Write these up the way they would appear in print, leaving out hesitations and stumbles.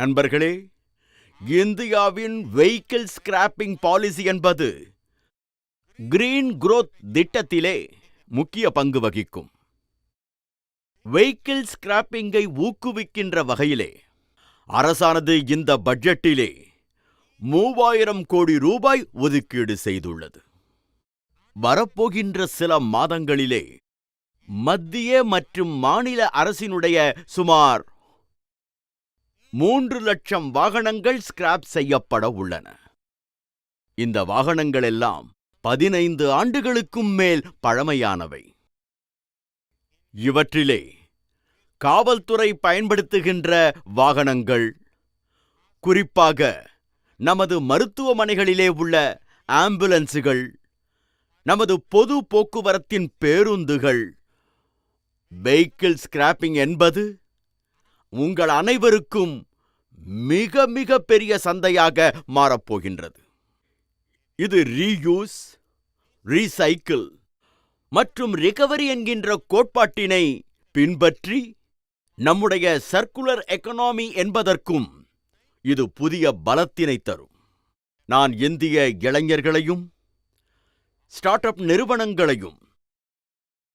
நண்பர்களே, இந்தியாவின் vehicle scrapping policy என்பது கிரீன் குரோத் திட்டத்திலே முக்கிய பங்கு வகிக்கும். வெஹிக்கிள் ஸ்கிராப்பிங்கை ஊக்குவிக்கின்ற வகையிலே அரசானது இந்த பட்ஜெட்டிலே 3000 கோடி ரூபாய் ஒதுக்கீடு செய்துள்ளது. வரப்போகின்ற சில மாதங்களிலே மத்திய மற்றும் மாநில அரசினுடைய சுமார் 3 லட்சம் வாகனங்கள் ஸ்கிராப் செய்யப்பட உள்ளன. இந்த வாகனங்கள் எல்லாம் 15 ஆண்டுகளுக்கும் மேல் பழமையானவை. இவற்றிலே காவல்துறை பயன்படுத்துகின்ற வாகனங்கள், குறிப்பாக நமது மருத்துவமனைகளிலே உள்ள ஆம்புலன்ஸுகள், நமது பொது போக்குவரத்தின் பேருந்துகள், வெஹிக்கிள் ஸ்கிராப்பிங் என்பது உங்கள் அனைவருக்கும் மிக மிக பெரிய சந்தையாக மாறப்போகின்றது. இது ரீயூஸ், ரீசைக்கிள் மற்றும் ரிகவரி என்கின்ற கோட்பாட்டினை பின்பற்றி நம்முடைய சர்க்குலர் எக்கனாமி என்பதற்கும் இது புதிய பலத்தினை தரும். நான் இந்திய இளைஞர்களையும் ஸ்டார்ட் அப் நிறுவனங்களையும்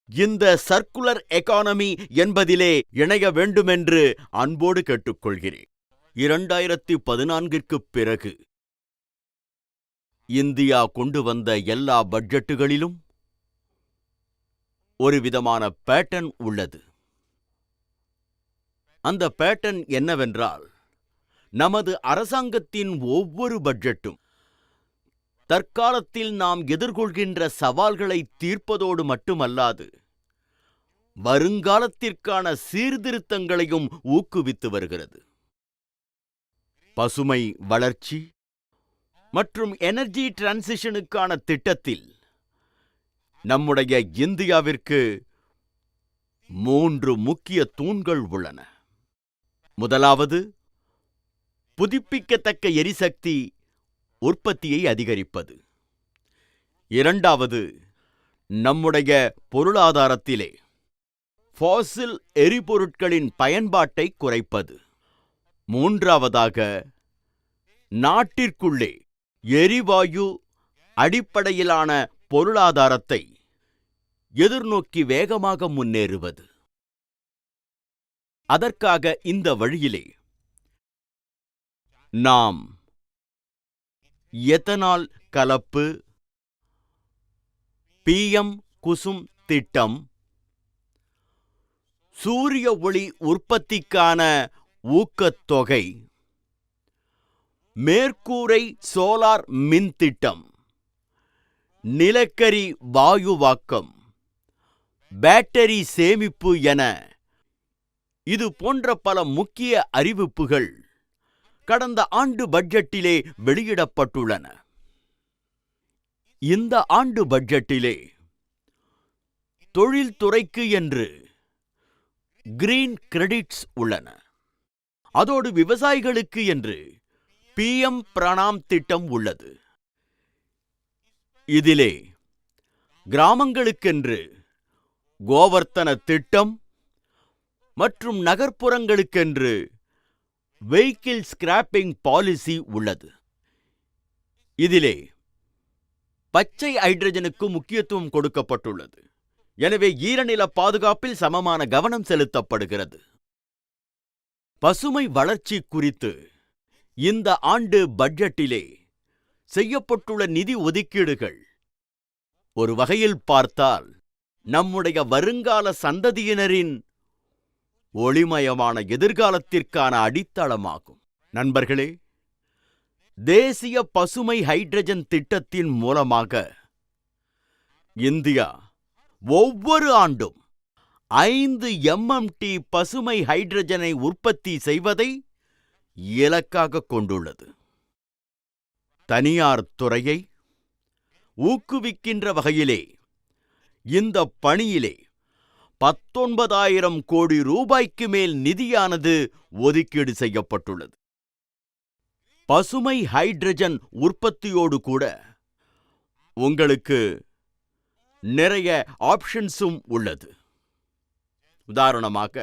இந்த சர்க்குலர் எக்கானமி என்பதிலே இணைய வேண்டுமென்று அன்போடு கேட்டுக்கொள்கிறேன். 2014ற்கு பிறகு இந்தியா கொண்டு வந்த எல்லா பட்ஜெட்டுகளிலும் ஒரு விதமான பேட்டர்ன் உள்ளது. அந்த பேட்டர்ன் என்னவென்றால், நமது அரசாங்கத்தின் ஒவ்வொரு பட்ஜெட்டும் தற்காலத்தில் நாம் எதிர்கொள்கின்ற சவால்களை தீர்ப்பதோடு மட்டுமல்லாது வருங்காலத்திற்கான சீர்திருத்தங்களையும் ஊக்குவித்து வருகிறது. பசுமை வளர்ச்சி மற்றும் எனர்ஜி டிரான்சிஷனுக்கான திட்டத்தில் நம்முடைய இந்தியாவிற்கு 3 முக்கிய தூண்கள் உள்ளன. முதலாவது, புதுப்பிக்கத்தக்க எரிசக்தி உற்பத்தியை அதிகரிப்பது. இரண்டாவது, நம்முடைய பொருளாதாரத்திலே ஃபாசில் எரிபொருட்களின் பயன்பாட்டை குறைப்பது. மூன்றாவதாக, நாட்டிற்குள்ளே எரிவாயு அடிப்படையிலான பொருளாதாரத்தை எதிர்நோக்கி வேகமாக முன்னேறுவது. அதற்காக இந்த வழியிலே நாம் எத்தனால் கலப்பு, PM குசும் திட்டம், சூரிய ஒளி உற்பத்திக்கான ஊக்கத்தொகை, மேற்கூரை சோலார் மின் திட்டம், நிலக்கரி வாயுவாக்கம், பேட்டரி சேமிப்பு என இது போன்ற பல முக்கிய அறிவிப்புகள் கடந்த ஆண்டு பட்ஜெட்டிலே வெளியிடப்பட்டுள்ளன. இந்த ஆண்டு பட்ஜெட்டிலே தொழில்துறைக்கு என்று கிரீன் கிரெடிட்ஸ் உள்ளன. அதோடு விவசாயிகளுக்கு என்று PM பிரணாம் திட்டம் உள்ளது. இதிலே கிராமங்களுக்கென்று கோவர்த்தன திட்டம் மற்றும் நகர்ப்புறங்களுக்கென்று வெஹிக்கிள் ஸ்கிராப்பிங் பாலிசி உள்ளது. இதிலே பச்சை ஹைட்ரஜனுக்கு முக்கியத்துவம் கொடுக்கப்பட்டுள்ளது. எனவே ஈரநில பாதுகாப்பில் சமமான கவனம் செலுத்தப்படுகிறது. பசுமை வளர்ச்சி குறித்து இந்த ஆண்டு பட்ஜெட்டிலே செய்யப்பட்டுள்ள நிதி ஒதுக்கீடுகள் ஒரு வகையில் பார்த்தால் நம்முடைய வருங்கால சந்ததியினரின் ஒளிமயமான எதிர்காலத்திற்கான அடித்தளமாகும். நண்பர்களே, தேசிய பசுமை ஹைட்ரஜன் திட்டத்தின் மூலமாக இந்தியா ஒவ்வொரு ஆண்டும் 5 MMT பசுமை ஹைட்ரஜனை உற்பத்தி செய்வதை இலக்காக கொண்டுள்ளது. தனியார் துறையை ஊக்குவிக்கின்ற வகையிலே இந்த பணியிலே 19,000 கோடி ரூபாய்க்கு மேல் நிதியானது ஒதுக்கீடு செய்யப்பட்டுள்ளது. பசுமை ஹைட்ரஜன் உற்பத்தியோடு கூட உங்களுக்கு நிறைய ஆப்ஷன்ஸும் உள்ளது. உதாரணமாக,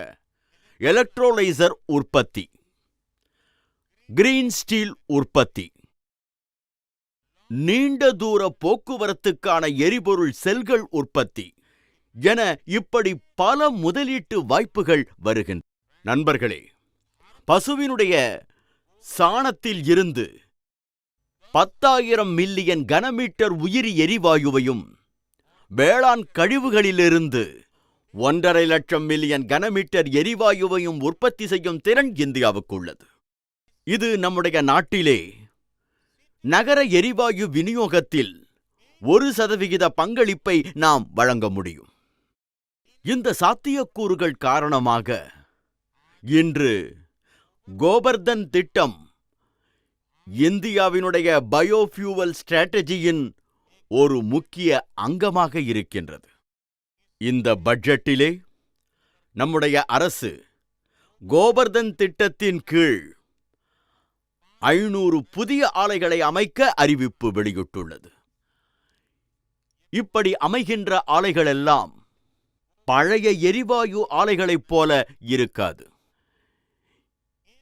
எலக்ட்ரோலைசர் உற்பத்தி, கிரீன் ஸ்டீல் உற்பத்தி, நீண்ட தூர போக்குவரத்துக்கான எரிபொருள் செல்கள் உற்பத்தி என இப்படி பல முதலீட்டு வாய்ப்புகள் வருகின்றன. நண்பர்களே, பசுவினுடைய சாணத்தில் இருந்து 10,000 மில்லியன் கனமீட்டர் உயிரி எரிவாயுவையும், வேளாண் கழிவுகளிலிருந்து 1.5 லட்சம் மில்லியன் கனமீட்டர் எரிவாயுவையும் உற்பத்தி செய்யும் திறன் இந்தியாவுக்கு உள்ளது. இது நம்முடைய நாட்டிலே நகர எரிவாயு விநியோகத்தில் 1% பங்களிப்பை நாம் வழங்க முடியும். இந்த சாத்தியக்கூறுகள் காரணமாக இன்று கோபர்தன் திட்டம் இந்தியாவினுடைய பயோஃபியூவல் ஸ்ட்ராட்டஜியின் ஒரு முக்கிய அங்கமாக இருக்கின்றது. இந்த பட்ஜெட்டிலே நம்முடைய அரசு கோபர்தன் திட்டத்தின் கீழ் 500 புதிய ஆலைகளை அமைக்க அறிவிப்பு வெளியிட்டுள்ளது. இப்படி அமைகின்ற ஆலைகளெல்லாம் பழைய எரிவாயு ஆலைகளைப் போல இருக்காது.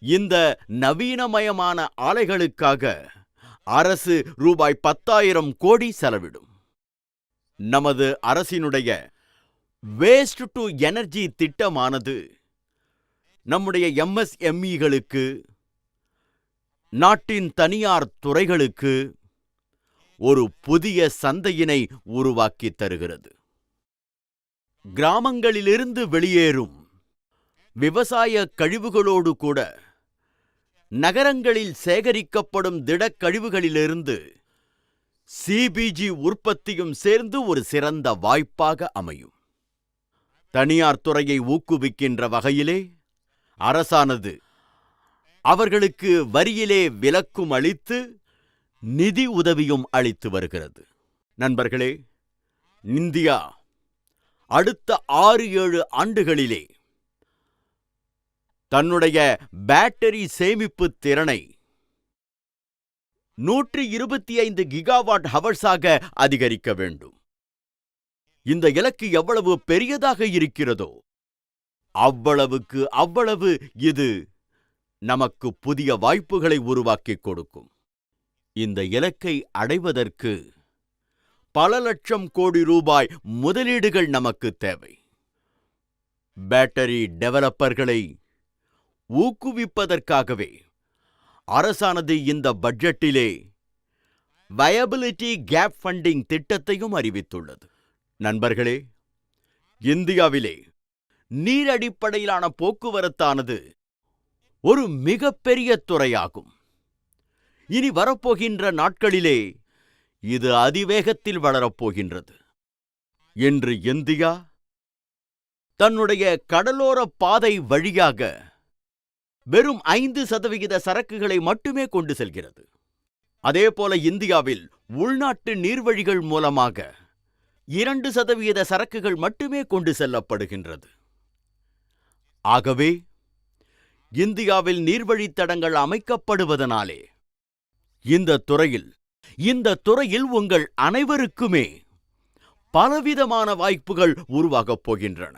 இந்த நவீனமயமான ஆலைகளுக்காக அரசு ரூபாய் 10,000 கோடி செலவிடும். நமது அரசினுடைய வேஸ்ட் டு எனர்ஜி திட்டமானது நம்முடைய MSMEகளுக்கு, நாட்டின் தனியார் துறைகளுக்கு ஒரு புதிய சந்தையினை உருவாக்கி தருகிறது. கிராமங்களிலிருந்து வெளியேறும் விவசாய கழிவுகளோடு கூட நகரங்களில் சேகரிக்கப்படும் திடக்கழிவுகளிலிருந்து CBG உற்பத்தியும் சேர்ந்து ஒரு சிறந்த வாய்ப்பாக அமையும். தனியார் துறையை ஊக்குவிக்கின்ற வகையிலே அரசானது அவர்களுக்கு வரியிலே விலக்கும் அளித்து நிதி உதவியும் அளித்து வருகிறது. நண்பர்களே, இந்தியா அடுத்த 6-7 ஆண்டுகளிலே தன்னுடைய பேட்டரி சேமிப்பு திறனை 125 கிகாவாட் ஹவர்ஸாக அதிகரிக்க வேண்டும். இந்த இலக்கு எவ்வளவு பெரியதாக இருக்கிறதோ அவ்வளவு இது நமக்கு புதிய வாய்ப்புகளை உருவாக்கிக் கொடுக்கும். இந்த இலக்கை அடைவதற்கு பல லட்சம் கோடி ரூபாய் முதலீடுகள் நமக்கு தேவை. பேட்டரி டெவலப்பர்களை ஊக்குவிப்பதற்காகவே அரசானது இந்த பட்ஜெட்டிலே வயபிலிட்டி கேப் ஃபண்டிங் திட்டத்தையும் அறிவித்துள்ளது. நண்பர்களே, இந்தியாவிலே நீரடிப்படையிலான போக்குவரத்தானது ஒரு மிகப்பெரிய துறையாகும். இனி வரப்போகின்ற நாட்களிலே இது அதிவேகத்தில் வளரப்போகின்றது. இன்று இந்தியா தன்னுடைய கடலோர பாதை வழியாக வெறும் 5% சரக்குகளை மட்டுமே கொண்டு செல்கிறது. அதேபோல இந்தியாவில் உள்நாட்டு நீர்வழிகள் மூலமாக 2% சரக்குகள் மட்டுமே கொண்டு செல்லப்படுகின்றது. ஆகவே இந்தியாவில் நீர்வழித்தடங்கள் அமைக்கப்படுவதனாலே இந்த துறையில் உங்கள் அனைவருக்குமே பலவிதமான வாய்ப்புகள் உருவாகப் போகின்றன.